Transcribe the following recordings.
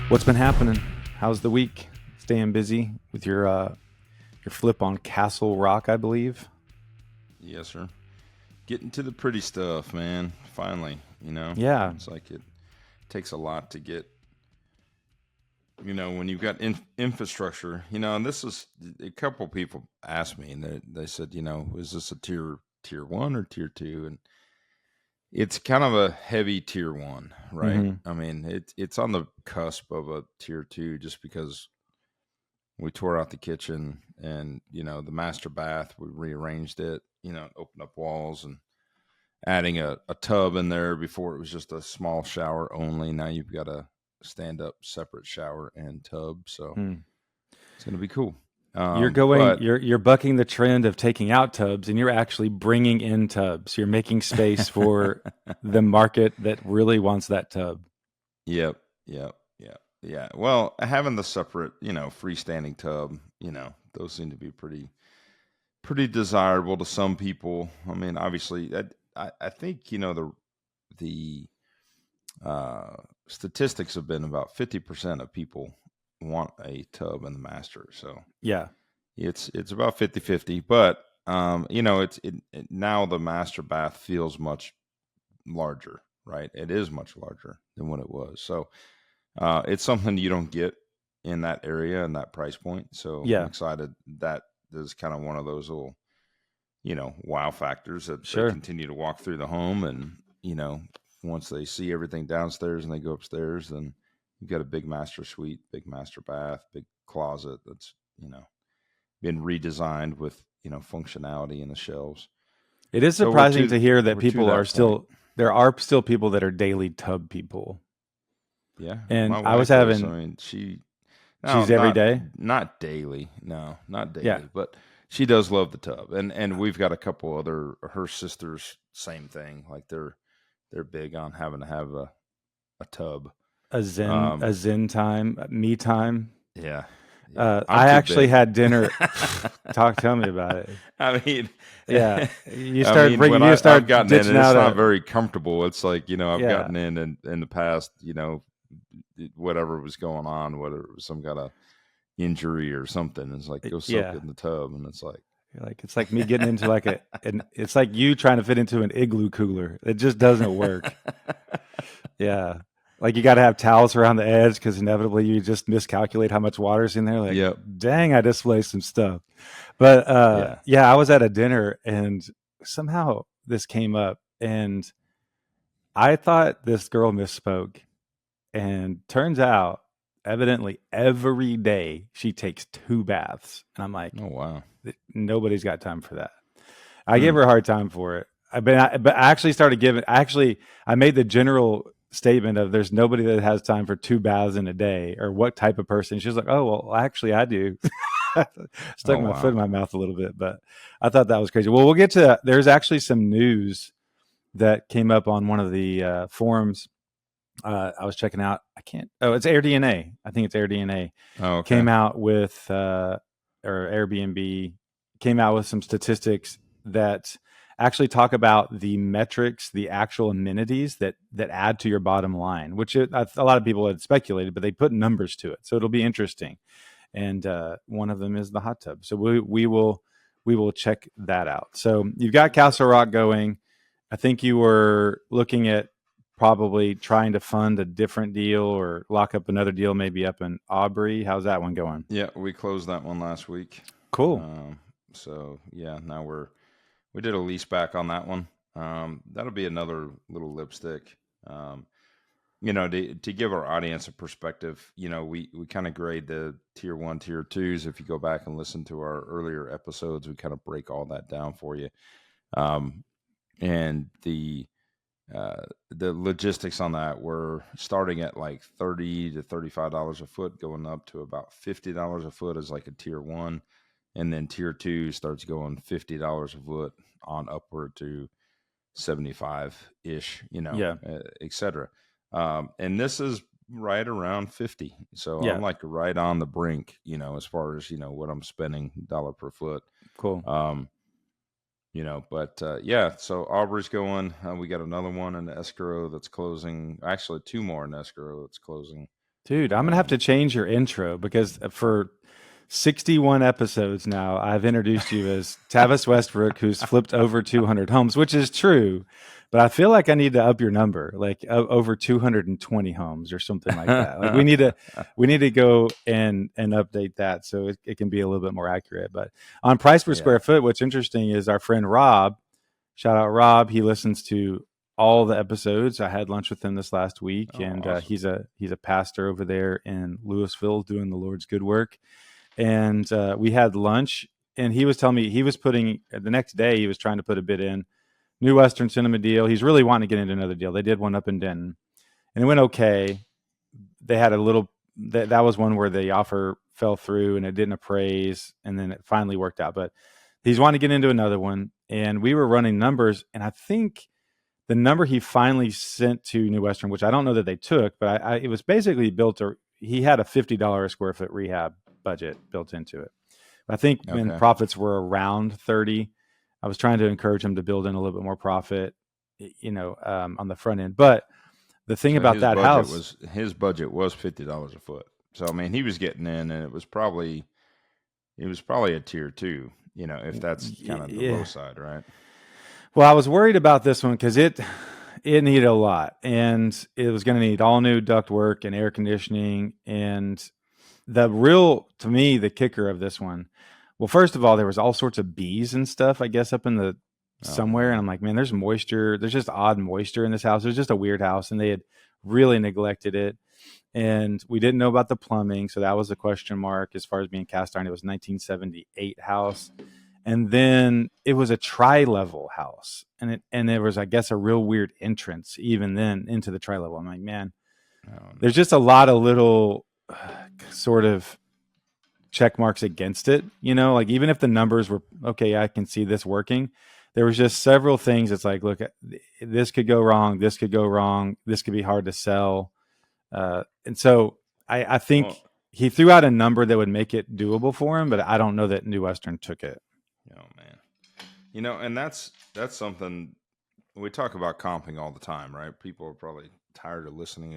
What's been happening? How's the week? Staying busy with your flip on Castle Rock, I believe. Yes, sir. Getting to the pretty stuff, man. Finally, Yeah, it's like it takes a lot to get, when you've got infrastructure, and this is a couple people asked me and they said, is this a tier one or tier two? And it's kind of a heavy tier one, right? hmm I mean, it's on the cusp of a tier two just because we tore out the kitchen and, the master bath, we rearranged it, opened up walls and adding a tub in there. Before it was just a small shower only. Now you've got a stand up separate shower and tub. So it's going to be cool. But You're bucking the trend of taking out tubs, and you're actually bringing in tubs. You're making space for the market that really wants that tub. yep. Well, having the separate, freestanding tub, those seem to be pretty desirable to some people. I mean, obviously, I think the statistics have been about 50% of people want a tub in the master. So Yeah, it's about 50-50. But now the master bath feels much larger, right? It is much larger than what it was. So it's something you don't get in that area and that price point. So I'm yeah, excited that is kind of one of those little wow factors that they sure. continue to walk through the home. And, once they see everything downstairs and they go upstairs, then you've got a big master suite, big master bath, big closet that's, been redesigned with, functionality in the shelves. It is So surprising to hear that we're to people are that point. still there are still people that are daily tub people. Yeah. And My I was wife is. I having mean, no, she's every day. not daily. No, not Yeah. daily, but she does love the tub. And we've got a couple other her sisters, same thing. Like they're big on having to have a tub. A Um, zen time, me time. yeah, yeah. I'm I too actually big. had dinner. Tell me about it. I mean, Yeah, you I start mean, bringing, when you I've start gotten in, ditching and it's out not a very comfortable. It's like I've yeah, gotten in the past, whatever was going on, whether it was some kind of injury or something. It's like go soak yeah. in the tub, and it's like, Like it's like me getting into like it's like you trying to fit into an igloo cooler. It just doesn't work. Yeah, like you got to have towels around the edge because inevitably you just miscalculate how much water's in there. Like, yep, dang, I displaced some stuff. But yeah. yeah, I was at a dinner and somehow this came up, and I thought this girl misspoke. And turns out, evidently, every day she takes two baths. And I'm like, Oh wow. nobody's got time for that. I gave Hmm. her a hard time for it. But I actually started giving, actually, I made the general statement of there's nobody that has time for two baths in a day or what type of person. She was like, oh, well, actually, I do. Stuck Oh my foot wow. in my mouth a little bit, but I thought that was crazy. Well, we'll get to that. There's actually some news that came up on one of the forums I was checking out. I can't. Oh, it's AirDNA. I think it's AirDNA. Oh okay. Came out with or Airbnb came out with some statistics that actually talk about the metrics, the actual amenities that add to your bottom line. Which a lot of people had speculated, but they put numbers to it, so it'll be interesting. And one of them is the hot tub. So we will check that out. So you've got Castle Rock going. I think you were looking at probably trying to fund a different deal or lock up another deal, maybe up in Aubrey. How's that one going? Yeah, we closed that one last week. Cool. Um, so yeah, now we did a lease back on that one. That'll be another little lipstick. Um, to give our audience a perspective, we kind of grade the tier one, tier twos. If you go back and listen to our earlier episodes, we kind of break all that down for you. Um, and the logistics on that were starting at like $30 to $35 a foot, going up to about $50 a foot as like a tier one, and then tier two starts going $50 a foot on upward to 75 ish, Yeah. et cetera. And this is right around 50. So I'm Yeah. like right on the brink, as far as, what I'm spending dollar per foot. Cool. Um, but yeah, so Aubrey's going. We got another one in the escrow that's closing. Actually, two more in escrow that's closing Dude, I'm gonna have to change your intro because for 61 episodes now, I've introduced you as Tavis Westbrook, who's flipped over 200 homes, which is true. But I feel like I need to up your number, like over 220 homes or something like that. Like we need to go and update that so it can be a little bit more accurate. But on price per Yeah. square foot, what's interesting is our friend Rob, shout out Rob, he listens to all the episodes. I had lunch with him this last week, Oh, and awesome. he's a pastor over there in Louisville doing the Lord's good work. And we had lunch, and he was telling me he was putting the next day he was trying to put a bid in New Western Cinema deal. He's really wanting to get into another deal. They did one up in Denton, and it went okay. They had a little that was one where the offer fell through and it didn't appraise, and then it finally worked out. But he's wanting to get into another one, and we were running numbers, and I think the number he finally sent to New Western, which I don't know that they took, but it was basically built, or he had a $50 a square foot rehab budget built into it. I think when Okay. profits were around 30, I was trying to encourage him to build in a little bit more profit, on the front end. But the thing So about that house, his budget was $50 a foot. So I mean, he was getting in, and it was probably a tier two. If that's kind of the low yeah. side, right? Well, I was worried about this one because it needed a lot, and it was going to need all new ductwork and air conditioning. And to me, the kicker of this one, well, first of all, there was all sorts of bees and stuff, I guess, up in the Oh somewhere. And man. I'm like, man, there's moisture. There's just odd moisture in this house. It was just a weird house, and they had really neglected it. And we didn't know about the plumbing, so that was a question mark as far as being cast iron. It was a 1978 house, and then it was a tri-level house, and there was, I guess, a real weird entrance even then into the tri-level. I'm like, man, Oh there's no. just a lot of little sort of check marks against it. Like even if the numbers were okay, I can see this working. There was just several things. It's like, look, this could go wrong. This could go wrong. This could be hard to sell. And so I think Well, he threw out a number that would make it doable for him, but I don't know that New Western took it. oh man. And that's something we talk about comping all the time, right? People are probably tired of listening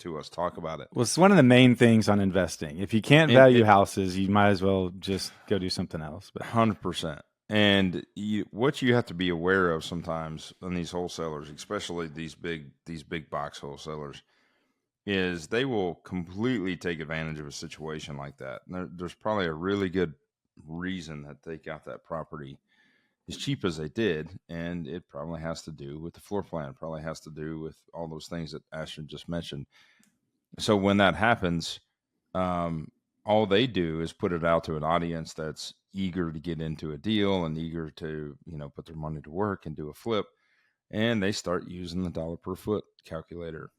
to us talk about it. Well, it's one of the main things on investing. If you can't And value it houses, you might as well just go do something else. But 100%. And what you have to be aware of sometimes in these wholesalers, especially these big box wholesalers, is they will completely take advantage of a situation like that. And there's probably a really good reason that they got that property as cheap as they did, and it probably has to do with the floor plan, probably has to do with all those things that Ashton just mentioned. So when that happens, um, all they do is put it out to an audience that's eager to get into a deal and eager to put their money to work and do a flip, and they start using the dollar per foot calculator.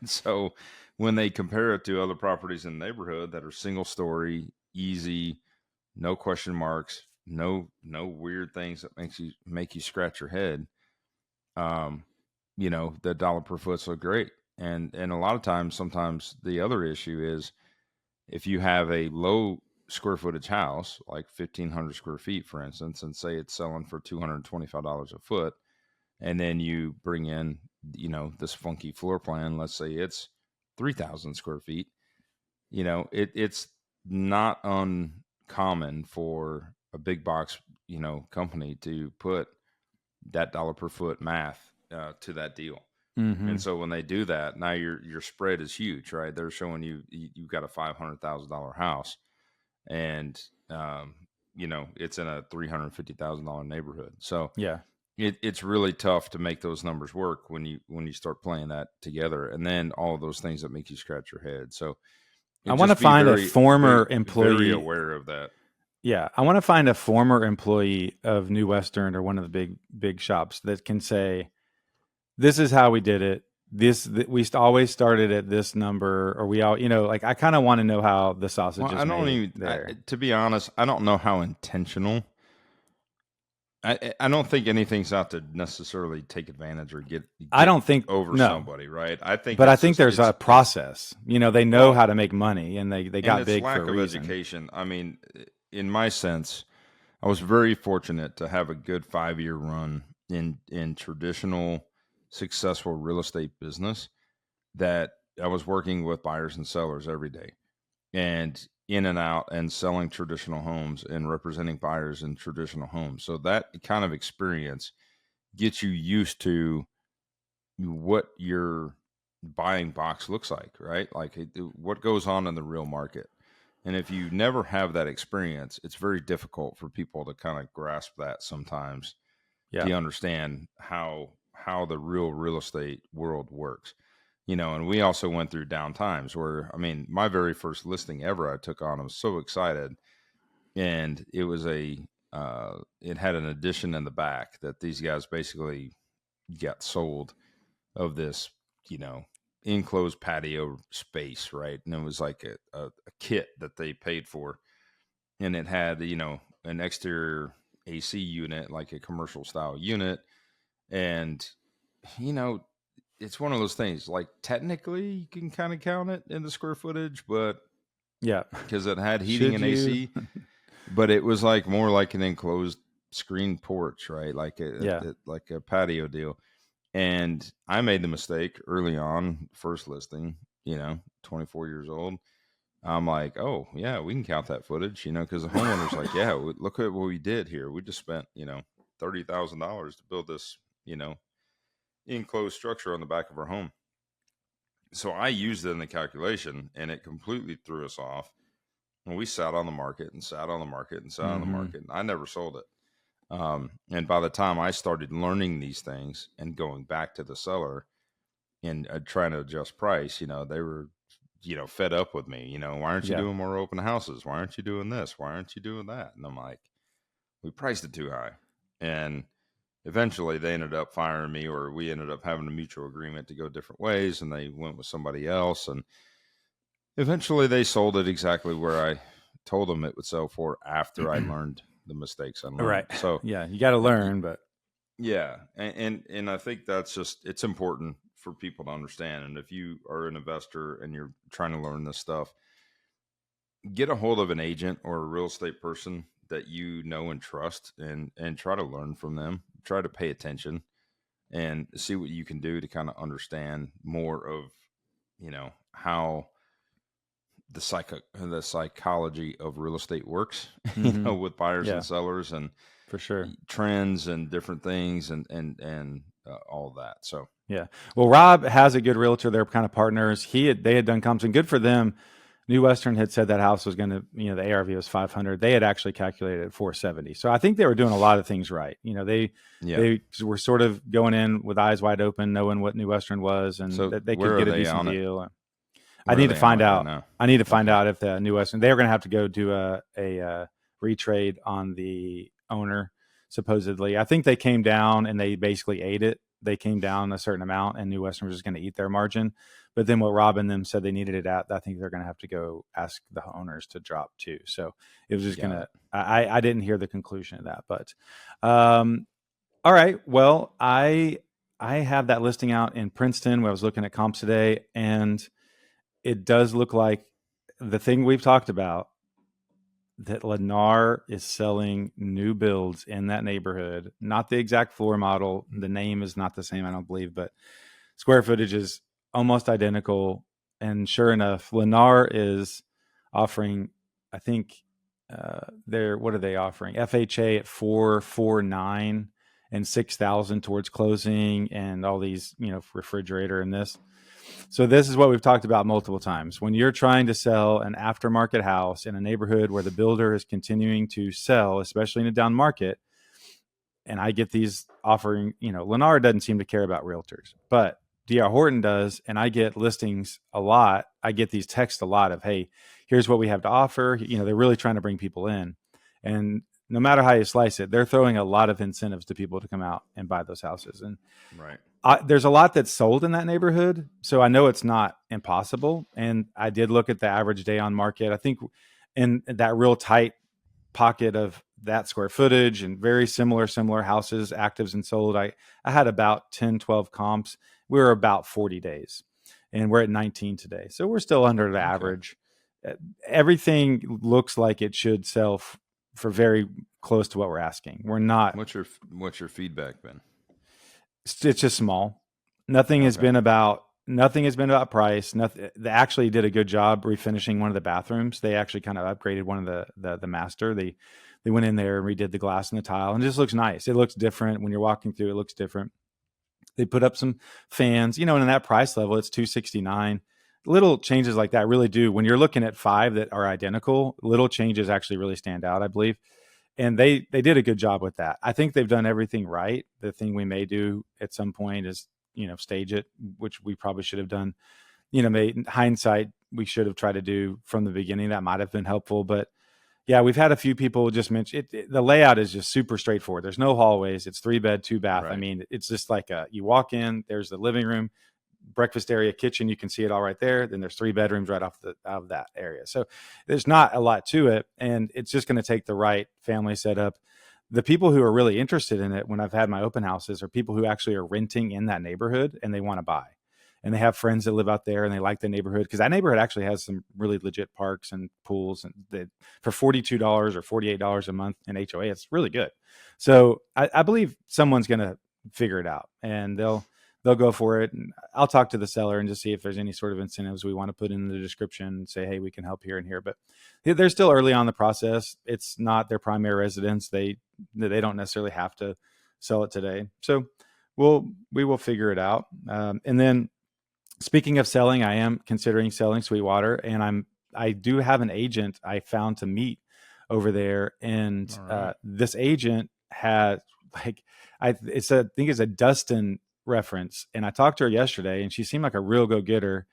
So when they compare it to other properties in the neighborhood that are single story, easy, no question marks, no weird things that make you scratch your head, um, the dollar per foot's so great. And a lot of times, sometimes the other issue is if you have a low square footage house, like 1,500 square feet, for instance, and say it's selling for $225 a foot, and then you bring in, this funky floor plan, let's say it's 3,000 square feet, it's not uncommon for a big box, company to put that dollar per foot math to that deal. mm-hmm. And so when they do that, now your spread is huge, right? They're showing you've got a $500,000 house, and it's in a $350,000 neighborhood. So Yeah, it's really tough to make those numbers work when you start playing that together, and then all of those things that make you scratch your head. So I it want to just be find a very, former very, very employee. aware of that. Yeah, I want to find a former employee of New Western or one of the big shops that can say, "This is how we did it. We always started at this number, or we all, like I kind of want to know how the sausage Well, is I don't made even, there." to be honest, I don't know how intentional. I don't think anything's out to necessarily take advantage or I get don't think over no, somebody, right? I think but I it's think just there's a it's process. They know well, how to make money, and they and got it's big for a lack of reason. education. I mean, in my sense, I was very fortunate to have a good 5 year run in traditional successful real estate business that I was working with buyers and sellers every day, and in and out and selling traditional homes and representing buyers in traditional homes. So that kind of experience gets you used to what your buying box looks like, right? Like what goes on in the real market. And if you never have that experience, it's very difficult for people to kind of grasp that sometimes, Yeah. to understand how the real estate world works. And we also went through down times where, I mean, my very first listing ever I took on, I was so excited, and it was it had an addition in the back that these guys basically got sold, of this, you know, enclosed patio space, right? And it was like a kit that they paid for, and it had, an exterior AC unit, like a commercial style unit, and you know, it's one of those things. Like technically, you can kind of count it in the square footage, but Yeah. because it had heating Should and you? AC, but it was like more like an enclosed screen porch, right? Like Yeah. like a patio deal. And I made the mistake early on, first listing, 24 years old. I'm like, oh, yeah, we can count that footage, because the homeowner's like, yeah, look at what we did here. We just spent, $30,000 to build this, enclosed structure on the back of our home. So I used it in the calculation, and it completely threw us off. And we sat on the market and sat on the market and sat on the Hmm. market. And I never sold it. And by the time I started learning these things and going back to the seller and trying to adjust price, they were, fed up with me. Why aren't you Yeah. doing more open houses? Why aren't you doing this? Why aren't you doing that? And I'm like, we priced it too high. And eventually they ended up firing me, or we ended up having a mutual agreement to go different ways, and they went with somebody else. And eventually they sold it exactly where I told them it would sell for, after I learned the mistakes I learned. Right. So, Yeah. You got to learn, but yeah, and I think that's just, it's important for people to understand. And if you are an investor and you're trying to learn this stuff, get a hold of an agent or a real estate person that you know and trust, and try to learn from them. Try to pay attention and see what you can do to kind of understand more of, how the psychology of real estate works, hmm with buyers and yeah, sellers, and for sure. trends and different things, and all that. So Yeah. Well, Rob has a good realtor. They're kind of partners. They had done comps, and good for them. New Western had said that house was going to, the ARV was 500. They had actually calculated at 470. So I think they were doing a lot of things right. yeah. They were sort of going in with eyes wide open, knowing what New Western was, and So that they could where are get a they decent on it? deal. I Where are need to they on find it right out. now? I need to find Okay. out if the New Western, they're going to have to go do a retrade on the owner. Supposedly, I think they came down and they basically ate it. They came down a certain amount, and New Western was just going to eat their margin. But then what Rob and them said they needed it at, I think they're going to have to go ask the owners to drop too. So it was just going Got to. it. I didn't hear the conclusion of that, but all right. Well, I have that listing out in Princeton where I was looking at comps today, and it does look like the thing we've talked about, that Lennar is selling new builds in that neighborhood. Not the exact floor model. The name is not the same, I don't believe, but square footage is almost identical. And sure enough, Lennar is offering, I think, what are they offering? FHA at 449 and 6,000 towards closing, and all these, refrigerator and this. So this is what we've talked about multiple times. When you're trying to sell an aftermarket house in a neighborhood where the builder is continuing to sell, especially in a down market, and I get these offering, Lennar doesn't seem to care about realtors, but DR Horton does, and I get listings a lot. I get these texts a lot of, hey, here's what we have to offer. They're really trying to bring people in. And no matter how you slice it, they're throwing a lot of incentives to people to come out and buy those houses. And Right. there's a lot that's sold in that neighborhood, so I know it's not impossible. And I did look at the average day on market. I think in that real tight pocket of that square footage and very similar houses, actives and sold, I had about 10, 12 comps. We were about 40 days, and we're at 19 today, so we're still under the Okay. average. Everything looks like it should sell for very close to what we're asking. We're not. What's your feedback been? It's just small. Nothing has Okay. been about nothing has been about price. Nothing. They actually did a good job refinishing one of the bathrooms. They actually kind of upgraded one of the master. They went in there and redid the glass and the tile, and it just looks nice. It looks different when you're walking through. It looks different. They put up some fans, and in that price level, it's $269. Little changes like that really do. When you're looking at 5 that are identical, little changes actually really stand out, I believe. And they did a good job with that. I think they've done everything right. The thing we may do at some point is, stage it, which we probably should have done. Hindsight, we should have tried to do from the beginning. That might have been helpful. But yeah, we've had a few people just mention it. The layout is just super straightforward. There's no hallways. It's 3-bed, 2-bath. Right. I mean, it's just like you walk in, there's the living room, breakfast area, kitchen. You can see it all right there. Then there's 3 bedrooms right out of that area. So there's not a lot to it. And it's just going to take the right family setup. The people who are really interested in it when I've had my open houses are people who actually are renting in that neighborhood and they want to buy. And they have friends that live out there and they like the neighborhood because that neighborhood actually has some really legit parks and pools. And for $42 or $48 a month in HOA, it's really good. So I believe someone's going to figure it out and they'll go for it. And I'll talk to the seller and just see if there's any sort of incentives we want to put in the description and say, hey, we can help here and here. But they're still early on the process. It's not their primary residence. They don't necessarily have to sell it today. So we will figure it out. And then speaking of selling, I am considering selling Sweetwater, and I do have an agent I found to meet over there. And Right. this agent had I think it's a Dustin reference. And I talked to her yesterday and she seemed like a real go-getter,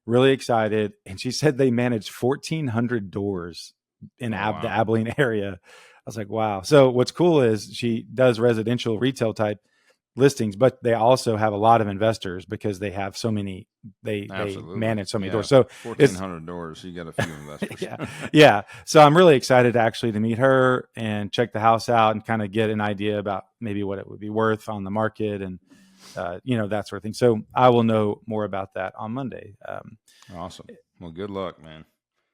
really excited. And she said they managed 1,400 doors in Oh, the wow. Abilene area. I was like, wow. So what's cool is she does residential retail type listings, but they also have a lot of investors because they have so many, they Absolutely. manage so many Yeah. doors. So 1,400 doors. You got a few investors. yeah. So I'm really excited actually to meet her and check the house out and kind of get an idea about maybe what it would be worth on the market and, that sort of thing. So I will know more about that on Monday. Awesome. Well, good luck, man.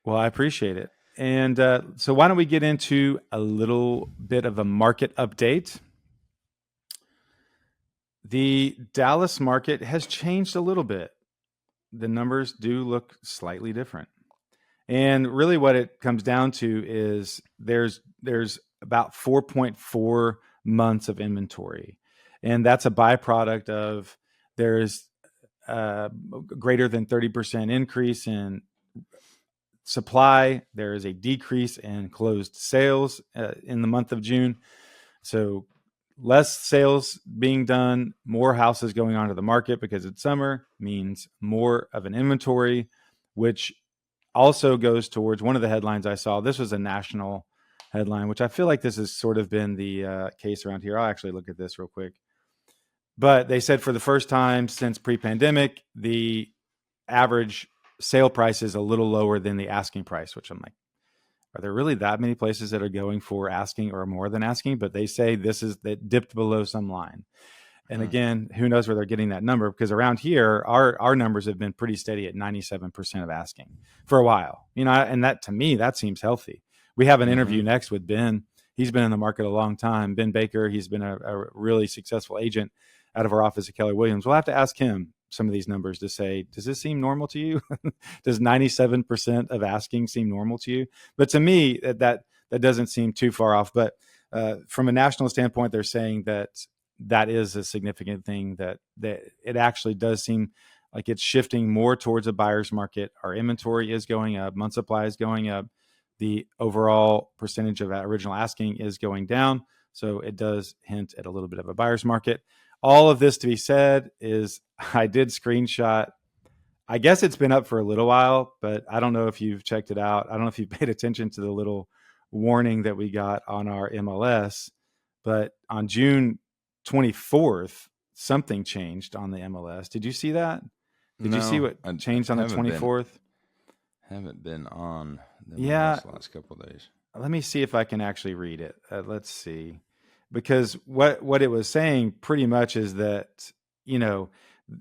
Well, I appreciate it. And so why don't we get into a little bit of a market update? The Dallas market has changed a little bit. The numbers do look slightly different. And really what it comes down to is there's about 4.4 months of inventory. And that's a byproduct of there's greater than 30% increase in supply. There is a decrease in closed sales in the month of June. So less sales being done, more houses going onto the market because it's summer means more of an inventory, which also goes towards one of the headlines I saw. This was a national headline, which I feel like this has sort of been the case around here. I'll actually look at this real quick. But they said for the first time since pre-pandemic, the average sale price is a little lower than the asking price, which I'm like, are there really that many places that are going for asking or more than asking? But they say that dipped below some line. And again, who knows where they're getting that number? Because around here, our numbers have been pretty steady at 97% of asking for a while. And that to me, that seems healthy. We have an interview next with Ben. He's been in the market a long time. Ben Baker, he's been a really successful agent out of our office at Keller Williams. We'll have to ask him some of these numbers to say, does this seem normal to you? Does 97% of asking seem normal to you? But to me, that doesn't seem too far off. But from a national standpoint, they're saying that is a significant thing, that it actually does seem like it's shifting more towards a buyer's market. Our inventory is going up. Month supply is going up. The overall percentage of original asking is going down. So it does hint at a little bit of a buyer's market. All of this to be said is I did screenshot. I guess it's been up for a little while, but I don't know if you've checked it out. I don't know if you paid attention to the little warning that we got on our MLS, but on June 24th, something changed on the MLS. Did you see that? Did you see what changed on the 24th? Haven't been on the MLS the last couple of days. Let me see if I can actually read it. Let's see. Because what it was saying pretty much is that,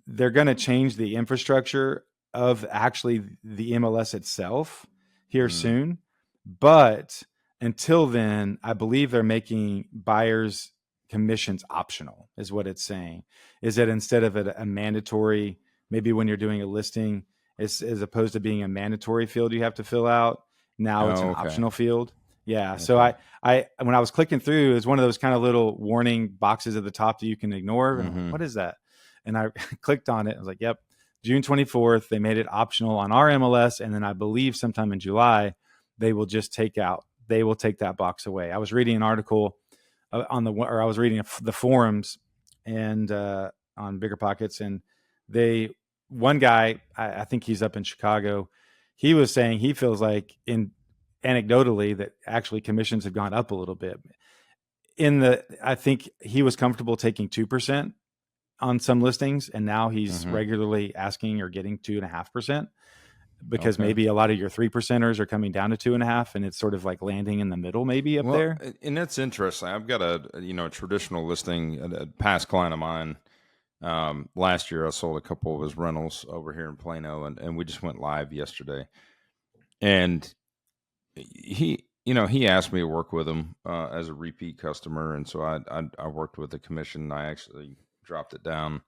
they're going to change the infrastructure of actually the MLS itself here soon. But until then, I believe they're making buyers' commissions optional, is what it's saying. Is that instead of a mandatory maybe when you're doing a listing, as opposed to being a mandatory field you have to fill out, now it's an Oh, okay. optional field. Yeah. So Okay. I when I was clicking through, it was one of those kind of little warning boxes at the top that you can ignore. And I'm like, Mm-hmm. what is that? And I clicked on it. I was like, yep, June 24th. They made it optional on our MLS. And then I believe sometime in July, they will just take that box away. I was reading an article I was reading the forums and on Bigger Pockets, and one guy, I think he's up in Chicago, he was saying he feels like anecdotally that actually commissions have gone up a little bit. I think he was comfortable taking 2% on some listings, and now he's Mm-hmm. regularly asking or getting 2.5%, because Okay. maybe a lot of your 3%ers are coming down to 2.5%, and it's sort of like landing in the middle, maybe up Well, there. and that's interesting. I've got a traditional listing, a past client of mine. Last year, I sold a couple of his rentals over here in Plano, and we just went live yesterday. And he asked me to work with him as a repeat customer, and so I worked with the commission. I actually dropped it down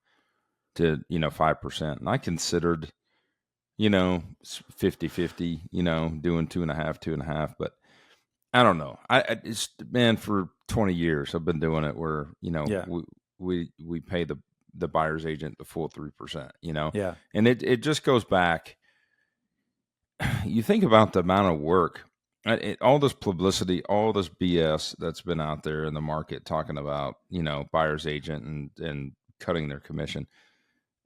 to 5%, and I considered 50-50, doing 2.5, but I don't know. It's, man, for 20 years I've been doing it where Yeah. we pay the buyer's agent the full 3%, Yeah. and it just goes back. You think about the amount of work, all this publicity, all this BS that's been out there in the market talking about, buyer's agent and cutting their commission.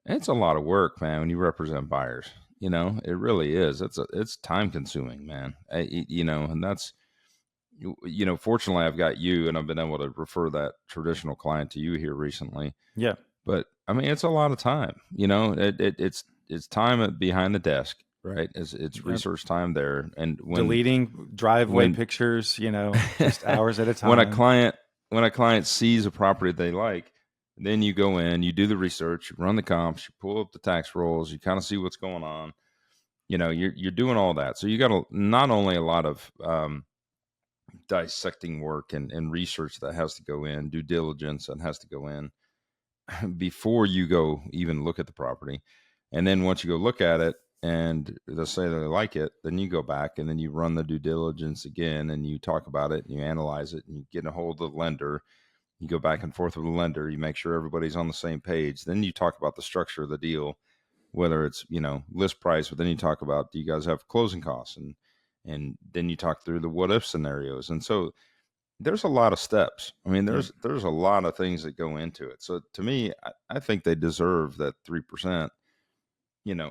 It's a lot of work, man, when you represent buyers. It really is. It's time consuming, man. And that's, fortunately I've got you, and I've been able to refer that traditional client to you here recently. Yeah. But I mean, it's a lot of time. It's time behind the desk, right? It's Yep. research time there, and Deleting driveway when pictures, just hours at a when a time. client sees a property they like, then you go in, you do the research, you run the comps, you pull up the tax rolls, you kind of see what's going on. You're doing all that, so you got not only a lot of dissecting work and research that has to go in, due diligence that has to go in before you go even look at the property. And then once you go look at it and they'll say that they like it, then you go back and then you run the due diligence again and you talk about it and you analyze it and you get a hold of the lender. You go back and forth with the lender. You make sure everybody's on the same page. Then you talk about the structure of the deal, whether it's, list price, but then you talk about, do you guys have closing costs? And then you talk through the what if scenarios. And so there's a lot of steps. I mean, Yep. there's a lot of things that go into it. So to me, I think they deserve that 3%,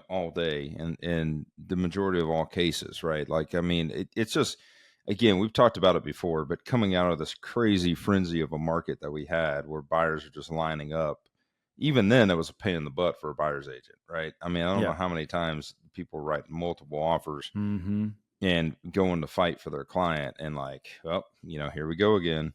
all day, and in the majority of all cases, right? Like, I mean, it's just, again, we've talked about it before, but coming out of this crazy frenzy of a market that we had where buyers are just lining up, even then it was a pain in the butt for a buyer's agent, right? I mean, I don't know Yeah. how many times people write multiple offers Mm-hmm. and going to fight for their client, and like, well, here we go again.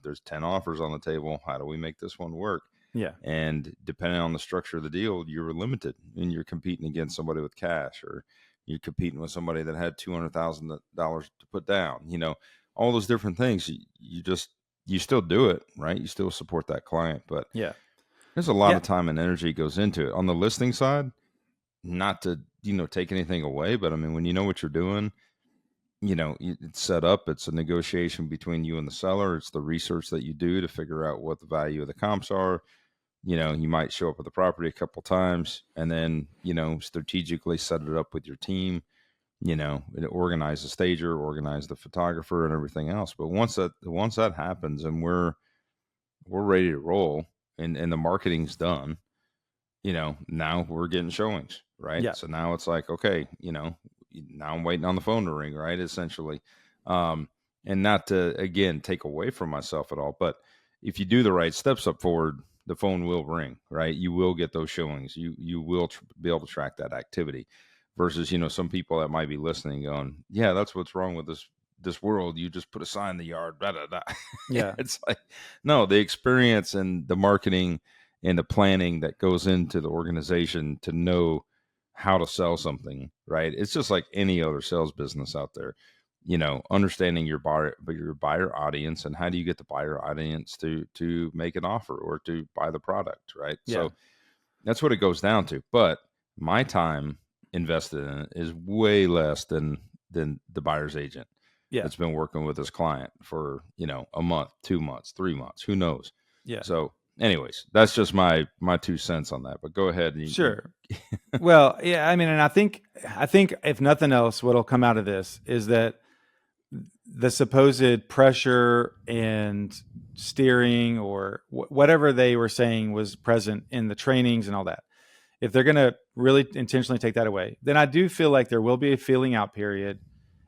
There's 10 offers on the table. How do we make this one work? Yeah. And depending on the structure of the deal, you're limited, and you're competing against somebody with cash, or you're competing with somebody that had $200,000 to put down. All those different things. You still do it, right? You still support that client, but Yeah. there's a lot Yeah. of time and energy goes into it on the listing side. Not to take anything away, but I mean, when you know what you're doing, it's set up. It's a negotiation between you and the seller. It's the research that you do to figure out what the value of the comps are. You might show up at the property a couple times and then, strategically set it up with your team, organize the stager, organize the photographer and everything else. But once that happens and we're ready to roll, and the marketing's done, now we're getting showings, right? Yeah. So now it's like, okay, now I'm waiting on the phone to ring, right? Essentially. Um, and not to, again, take away from myself at all, but if you do the right steps up forward, the phone will ring, right? You will get those showings. You will be able to track that activity versus, some people that might be listening going, yeah, that's what's wrong with this world. You just put a sign in the yard, da, da, da. Yeah. It's like, no, the experience and the marketing and the planning that goes into the organization to know how to sell something, right? It's just like any other sales business out there. Understanding your buyer audience, and how do you get the buyer audience to make an offer or to buy the product, right? Yeah. So that's what it goes down to. But my time invested in it is way less than the buyer's agent Yeah. that's been working with his client for, a month, 2 months, 3 months, who knows. Yeah. So anyways, that's just my 2 cents on that, but go ahead. Sure. Well, yeah, I mean, and I think if nothing else, what'll come out of this is that the supposed pressure and steering or whatever they were saying was present in the trainings and all that. If they're going to really intentionally take that away, then I do feel like there will be a feeling out period,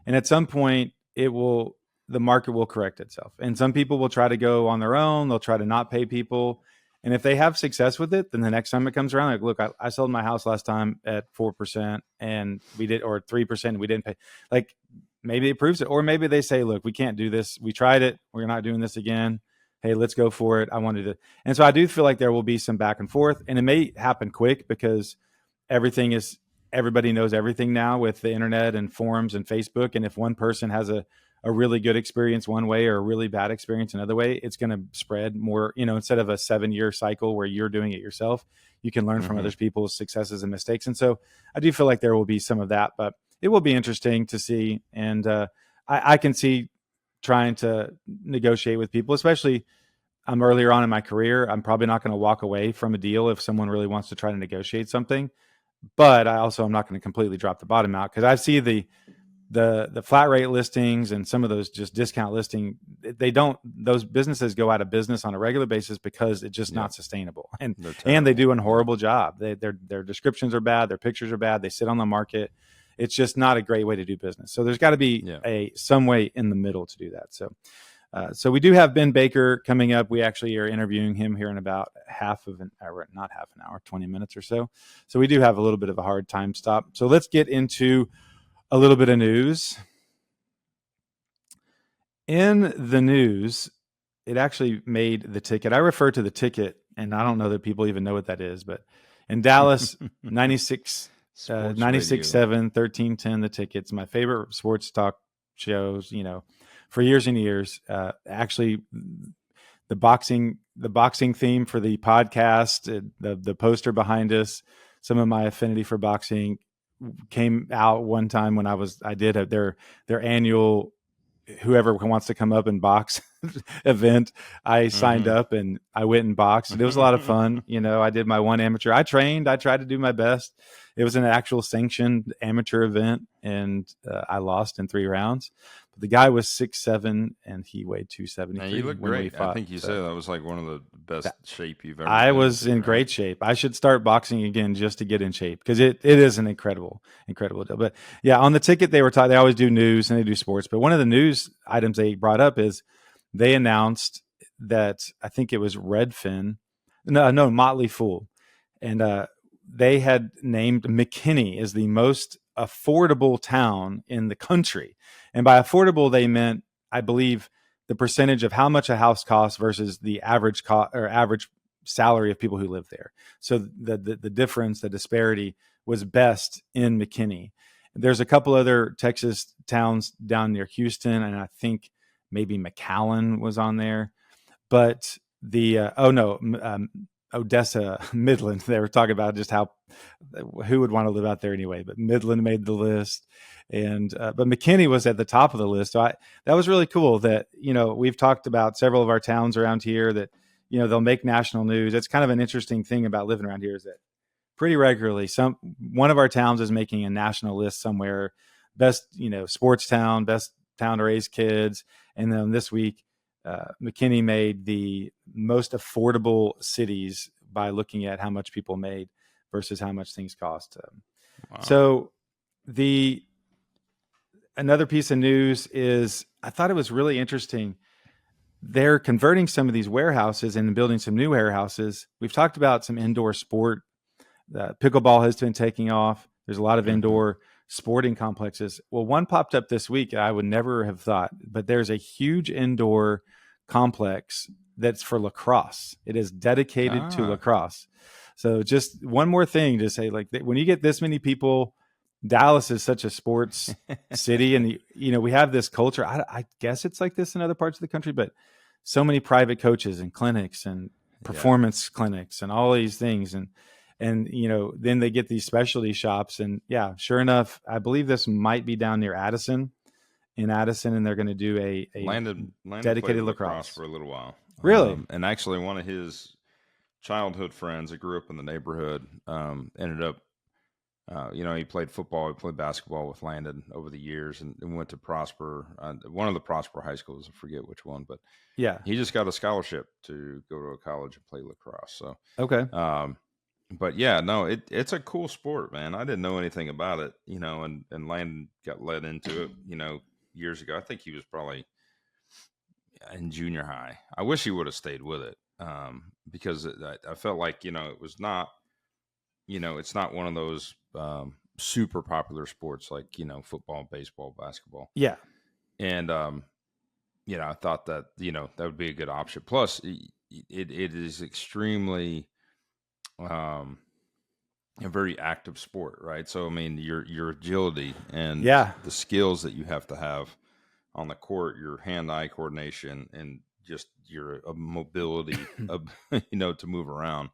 and at some point the market will correct itself, and some people will try to go on their own. They'll try to not pay people, and if they have success with it, then the next time it comes around, like, look, I sold my house last time at 4% and we did, or 3% and we didn't pay. Like, maybe it proves it, or maybe they say, look, we can't do this. We tried it. We're not doing this again. Hey, let's go for it. I wanted to. And so I do feel like there will be some back and forth, and it may happen quick because everybody knows everything now with the internet and forums and Facebook. And if one person has a really good experience one way or a really bad experience another way, it's going to spread more, instead of a 7-year cycle where you're doing it yourself, you can learn from other people's successes and mistakes. And so I do feel like there will be some of that, but it will be interesting to see. And I can see trying to negotiate with people, especially I'm earlier on in my career. I'm probably not going to walk away from a deal if someone really wants to try to negotiate something. But I'm not going to completely drop the bottom out, because I see the flat rate listings and some of those just discount listing. Those businesses go out of business on a regular basis because it's just not sustainable, and they do a horrible job. Their descriptions are bad, their pictures are bad, they sit on the market. It's just not a great way to do business. So there's got to be some way in the middle to do that. So we do have Ben Baker coming up. We actually are interviewing him here in about half of an hour, not half an hour, 20 minutes or so. So we do have a little bit of a hard time stop. So let's get into a little bit of news. In the news, it actually made the ticket. I refer to the ticket, and I don't know that people even know what that is, but in Dallas, 96, 96.7, 1310, the ticket's my favorite sports talk shows, for years and years. Actually, the boxing theme for the podcast, the poster behind us, some of my affinity for boxing came out one time when I did their annual whoever wants to come up and box event. I signed up and I went and boxed, and it was a lot of fun. I did my one amateur. I trained. I tried to do my best. It was an actual sanctioned amateur event, and I lost in 3 rounds. But the guy was 6'7", and he weighed 273. And you look great. I think you said that was like one of the best shape you've ever been. I was in great shape. I should start boxing again just to get in shape, because it is an incredible deal. But yeah, on the ticket they always do news and they do sports. But one of the news items they brought up is they announced that, I think it was Motley Fool, and they had named McKinney as the most affordable town in the country. And by affordable, they meant, I believe, the percentage of how much a house costs versus the average average salary of people who live there. So the difference, the disparity was best in McKinney. There's a couple other Texas towns down near Houston, and I think maybe McAllen was on there. But Odessa, Midland, they were talking about just who would want to live out there anyway. But Midland made the list, and but McKinney was at the top of the list. So that was really cool. That we've talked about several of our towns around here that they'll make national news. It's kind of an interesting thing about living around here, is that pretty regularly one of our towns is making a national list somewhere. Best sports town, best town to raise kids, and then this week, McKinney made the most affordable cities by looking at how much people made versus how much things cost. Wow. So another piece of news is, I thought it was really interesting. They're converting some of these warehouses and building some new warehouses. We've talked about some indoor sport. Pickleball has been taking off. There's a lot of indoor sporting complexes. Well, one popped up this week I would never have thought, but there's a huge indoor complex that's for lacrosse. It is dedicated to lacrosse. So just one more thing to say, like, when you get this many people, Dallas is such a sports city, and we have this culture. I guess it's like this in other parts of the country, but so many private coaches and clinics and performance clinics and all these things. And And, then they get these specialty shops. And yeah, sure enough, I believe this might be down near Addison, and they're going to do a Landon played dedicated lacrosse lacrosse. for a little while. Really? And actually, one of his childhood friends that grew up in the neighborhood ended up, he played football, he played basketball with Landon over the years, and went to Prosper, one of the Prosper high schools. I forget which one, but Yeah. he just got a scholarship to go to a college and play lacrosse. So, Okay. but yeah, no, it's a cool sport, man. I didn't know anything about it, and Landon got led into it, years ago. I think he was probably in junior high. I wish he would have stayed with it, because I felt like, it was not, it's not one of those super popular sports like, football, baseball, basketball. Yeah. And, I thought that, that would be a good option. Plus, it is extremely a very active sport, right? So, I mean, your agility and Yeah. the skills that you have to have on the court, your hand-eye coordination, and just your mobility, to move around.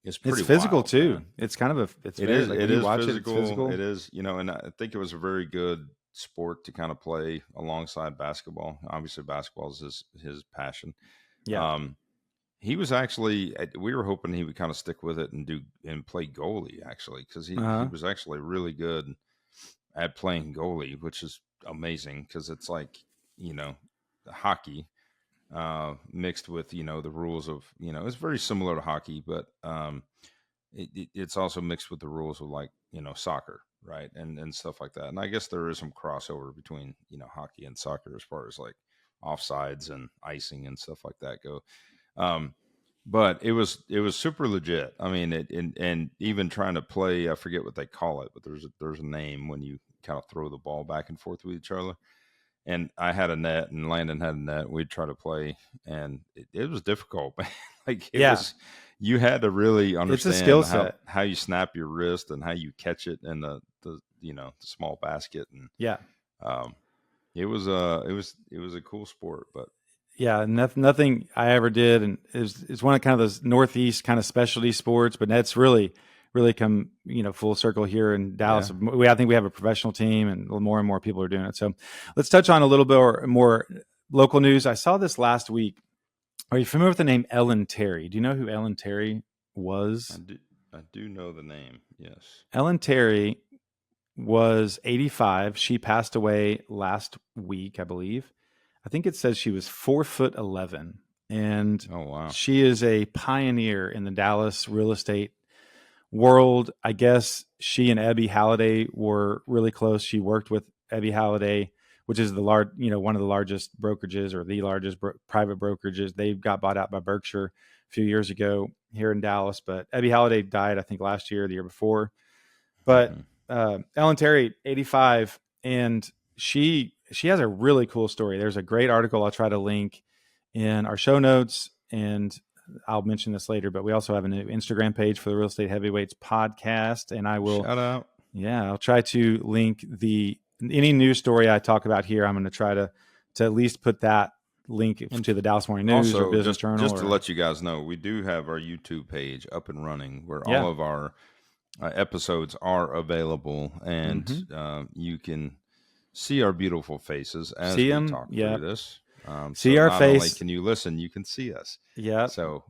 It's pretty physical wild, too. man. It's kind of It very, is. like, It when you is watch physical. it's physical. It is. And I think it was a very good sport to kind of play alongside basketball. Obviously, basketball is his passion. Yeah. He was actually. We were hoping he would kind of stick with it and play goalie, actually, because he was actually really good at playing goalie, which is amazing because it's like, hockey mixed with, the rules of, it's very similar to hockey, but it's also mixed with the rules of, like, soccer, right, and stuff like that. And I guess there is some crossover between, hockey and soccer as far as like offsides and icing and stuff like that go. But it was super legit. I mean, and even trying to play, I forget what they call it, but there's a name when you kind of throw the ball back and forth with each other. And I had a net, and Landon had a net. We'd try to play, and it was difficult. Like, you had to really It's a understand skill set. how you snap your wrist and how you catch it in the the small basket. And Yeah. it was a cool sport. But Yeah. Nothing I ever did. And it's one of kind of those Northeast kind of specialty sports, but that's really come, full circle here in Dallas. Yeah. I think we have a professional team, and more people are doing it. So let's touch on a little bit more local news. I saw this last week. Are you familiar with the name Ellen Terry? Do you know who Ellen Terry was? I do know the name. Yes. Ellen Terry was 85. She passed away last week, I believe. I think it says she was 4'11", and Oh, wow. she is a pioneer in the Dallas real estate world. I guess she and Ebby Halliday were really close. She worked with Ebby Halliday, which is one of the largest brokerages, or the largest private brokerages. They got bought out by Berkshire a few years ago here in Dallas, but Ebby Halliday died, I think, last year, the year before. But Ellen Terry, 85, and she has a really cool story. There's a great article I'll try to link in our show notes, and I'll mention this later, but we also have a new Instagram page for the Real Estate Heavyweights podcast, and I will shout out. Yeah, I'll try to link any news story I talk about here. I'm going to try to at least put that link to the Dallas Morning News Also, or Business Journal. Just to let you guys know, we do have our YouTube page up and running, where all of our episodes are available, and you can see our beautiful faces as we talk through this. See so our not face. only can you listen, you can see us. Yeah. So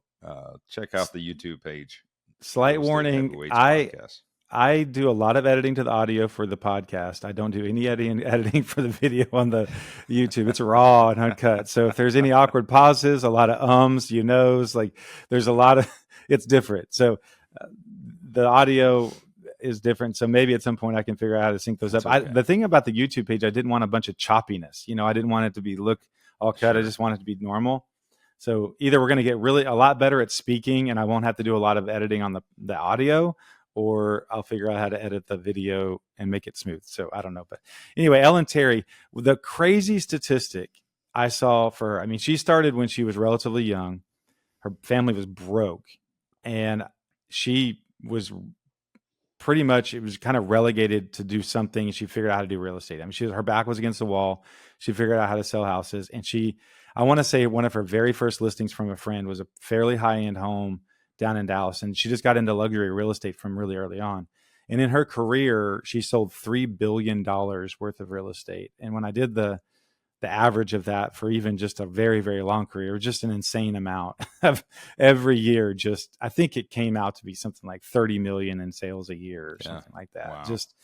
check out the YouTube page. Slight warning: I do a lot of editing to the audio for the podcast. I don't do any editing for the video on the YouTube. It's raw and uncut. So if there's any awkward pauses, a lot of ums, like there's a lot of, it's different. So the audio is different. So maybe at some point I can figure out how to sync those up. Okay. The thing about the YouTube page, I didn't want a bunch of choppiness. I didn't want it to look all cut. Sure. I just want it to be normal. So either we're going to get a lot better at speaking, and I won't have to do a lot of editing on the audio, or I'll figure out how to edit the video and make it smooth. So I don't know. But anyway, Ellen Terry, the crazy statistic I saw for her, she started when she was relatively young. Her family was broke, and she was pretty much, it was kind of relegated to do something. And she figured out how to do real estate. Her back was against the wall. She figured out how to sell houses. And I want to say one of her very first listings from a friend was a fairly high-end home, down in Dallas. And she just got into luxury real estate from really early on. And in her career, she sold $3 billion worth of real estate. And when I did the average of that for even just a very, very long career, it was just an insane amount of every year. Just, I think it came out to be something like 30 million in sales a year or something like that. Wow. Just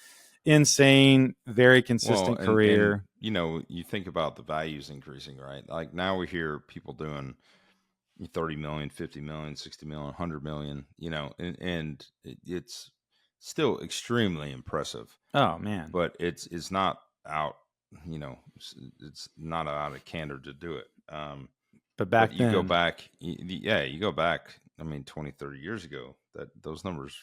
insane, very consistent career. And, you know, you think about the values increasing, right? Like now we hear people doing 30 million, 50 million, 60 million, 100 million, you know, and it's still extremely impressive. Oh man. But it's not out, you know, it's not out of candor to do it. But back you then, go back, you go back, I mean, 20, 30 years ago, those numbers,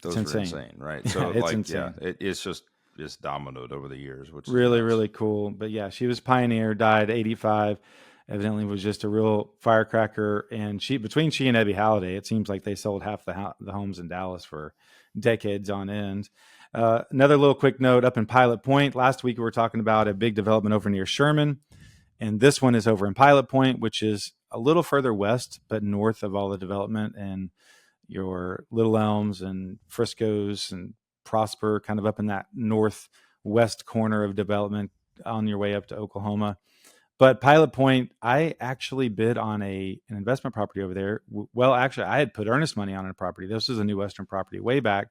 those were insane, right? So it's like, insane. it's dominoed over the years, which is really, nice. really cool. But yeah, she was pioneer, died 85, evidently was just a real firecracker. And between she and Debbie Halliday, it seems like they sold half the homes in Dallas for decades on end. Another little quick note up in Pilot Point. Last week we were talking about a big development over near Sherman. And this one is over in Pilot Point, which is a little further west, but north of all the development and your Little Elms and Frisco's and Prosper, kind of up in that northwest corner of development on your way up to Oklahoma. But Pilot Point, I actually bid on an investment property over there. Well, actually, I had put earnest money on a property. This is a New Western property way back.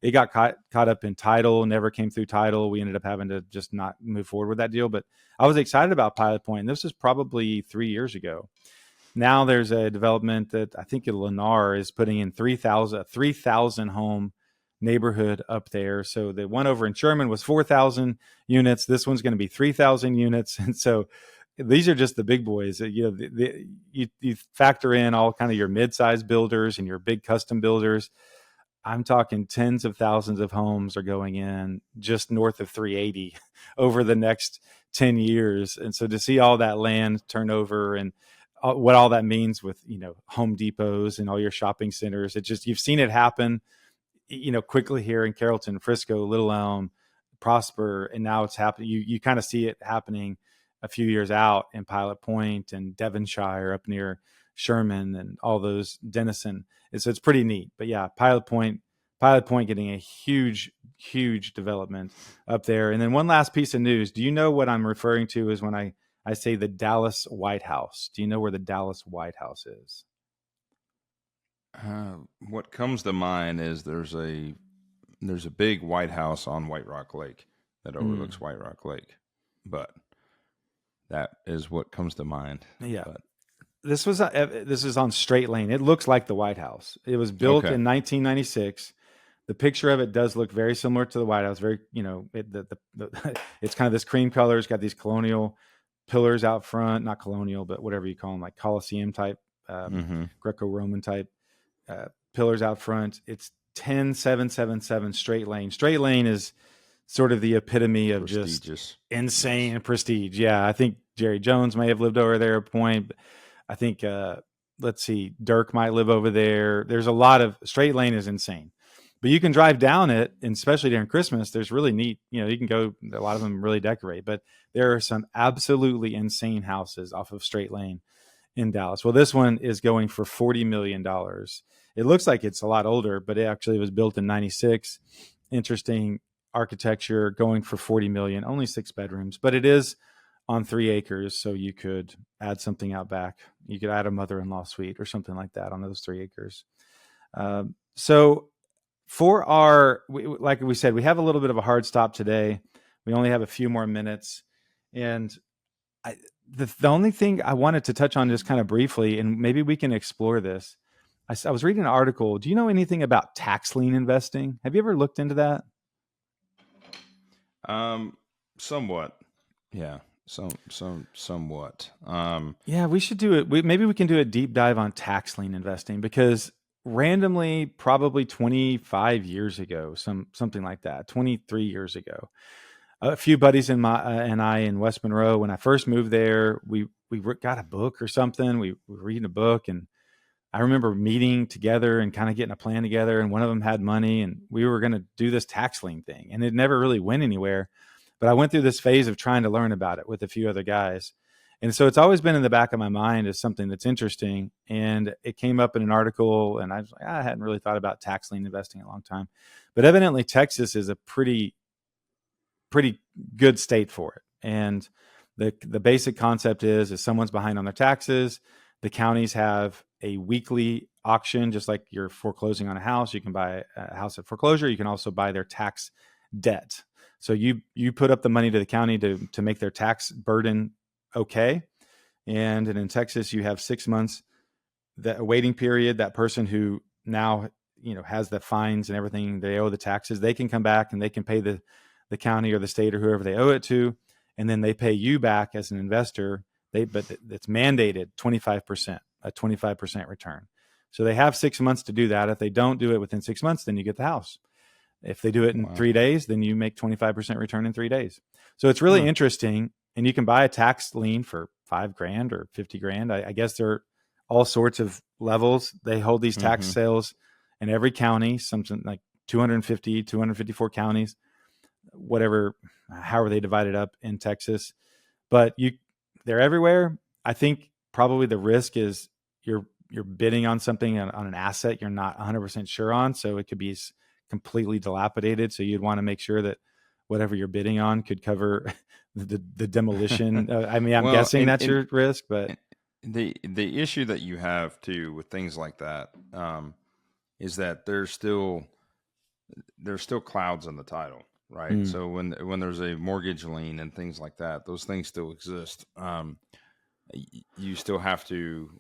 It got caught up in title, never came through title. We ended up having to just not move forward with that deal. But I was excited about Pilot Point. This is probably 3 years ago. Now there's a development that I think Lennar is putting in 3,000 home neighborhood up there. So the one over in Sherman was 4,000 units. This one's going to be 3,000 units. And so these are just the big boys. You know, you factor in all kind of your mid-sized builders and your big custom builders. I'm talking tens of thousands of homes are going in just north of 380 over the next 10 years. And so to see all that land turn over and what all that means with, you know, Home Depots and all your shopping centers, you've seen it happen, you know, quickly here in Carrollton, Frisco, Little Elm, Prosper, and now it's happening. You kind of see it happening a few years out in Pilot Point and Devonshire up near Sherman and all those Denison. And so it's pretty neat. But yeah, Pilot Point getting a huge development up there. And then one last piece of news. Do you know what I'm referring to is when I say the Dallas White House? Do you know where the Dallas White House is? What comes to mind is there's a big White House on White Rock Lake that overlooks White Rock Lake, but that is what comes to mind. Yeah. But this is on Straight Lane. It looks like the White House. It was built in 1996. The picture of it does look very similar to the White House. Very, you know, it's kind of this cream color. It's got these colonial pillars out front, not colonial, but whatever you call them, like Colosseum type, Greco-Roman type pillars out front. It's 10777 Straight Lane. Straight Lane is sort of the epitome of just insane prestige. Yeah, I think Jerry Jones may have lived over there at a point. I think, let's see, Dirk might live over there. There's a lot of Straight Lane is insane. But you can drive down it, and especially during Christmas, there's really neat, you know, you can go, a lot of them really decorate, but there are some absolutely insane houses off of Straight Lane in Dallas. Well, this one is going for $40 million. It looks like it's a lot older, but it actually was built in 96. Interesting architecture, going for 40 million, only 6 bedrooms, but it is on 3 acres. So you could add something out back. You could add a mother-in-law suite or something like that on those 3 acres. So for like we said, we have a little bit of a hard stop today. We only have a few more minutes. And the only thing I wanted to touch on just kind of briefly, and maybe we can explore this. I was reading an article. Do you know anything about tax lien investing? Have you ever looked into that? Somewhat. Yeah. Somewhat. Yeah, we should do it. Maybe we can do a deep dive on tax lien investing, because randomly, probably 25 years ago, something like that, 23 years ago, a few buddies and I in West Monroe, when I first moved there, we got a book or something. We were reading a book, and I remember meeting together and kind of getting a plan together. And one of them had money, and we were going to do this tax lien thing, and it never really went anywhere. But I went through this phase of trying to learn about it with a few other guys. And so it's always been in the back of my mind as something that's interesting. And it came up in an article, and I was like, I hadn't really thought about tax lien investing in a long time. But evidently, Texas is a pretty good state for it. And the basic concept is someone's behind on their taxes. The counties have a weekly auction, just like you're foreclosing on a house. You can buy a house at foreclosure. You can also buy their tax debt. So you put up the money to the county to make their tax burden okay. And in Texas, you have 6 months, that waiting period. That person who now, has the fines and everything, they owe the taxes, they can come back and they can pay the county or the state or whoever they owe it to. And then they pay you back as an investor. But it's mandated 25%, a 25% return. So they have 6 months to do that. If they don't do it within 6 months, then you get the house. If they do it in 3 days, then you make 25% return in 3 days. So it's really interesting. And you can buy a tax lien for $5,000 or $50,000. I guess there are all sorts of levels. They hold these tax sales in every county, something like 254 counties, however they divide it up in Texas. But they're everywhere. I think probably the risk is you're bidding on something, on an asset you're not 100% sure on. So it could be completely dilapidated. So you'd want to make sure that whatever you're bidding on could cover the demolition. I'm guessing that's your risk, but the issue that you have too with things like that is that there's still clouds in the title, right? So when there's a mortgage lien and things like that, those things still exist. You still have to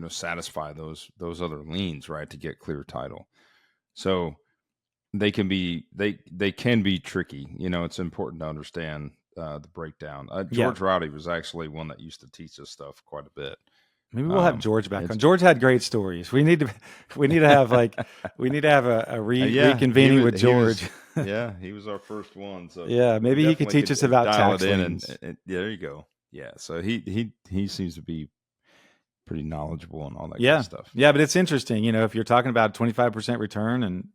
satisfy those other liens, right, to get clear title. So they can be tricky. It's important to understand the breakdown. George Rowdy was actually one that used to teach us stuff quite a bit. Maybe we'll have George back on. George had great stories. We need to have a reconvening with George. He was our first one. So maybe he could teach us about tax liens. And there you go. Yeah, so he seems to be pretty knowledgeable on all that kind of stuff. Yeah, but it's interesting. If you're talking about 25% return and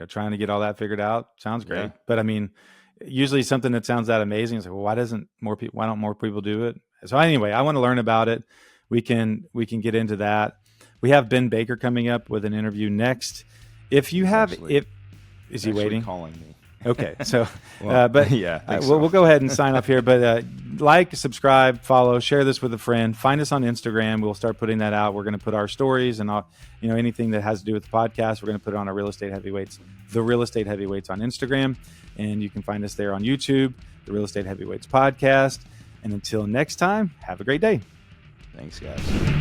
trying to get all that figured out, sounds great. Yeah. But usually something that sounds that amazing is like, well, why don't more people do it? So anyway, I want to learn about it. We can get into that. We have Ben Baker coming up with an interview next. Is he waiting? Calling me. Okay, so we'll go ahead and sign off here. But like, subscribe, follow, share this with a friend. Find us on Instagram. We'll start putting that out. We're going to put our stories and anything that has to do with the podcast. We're going to put it on our Real Estate Heavyweights, the Real Estate Heavyweights on Instagram, and you can find us there on YouTube, the Real Estate Heavyweights podcast. And until next time, have a great day. Thanks, guys.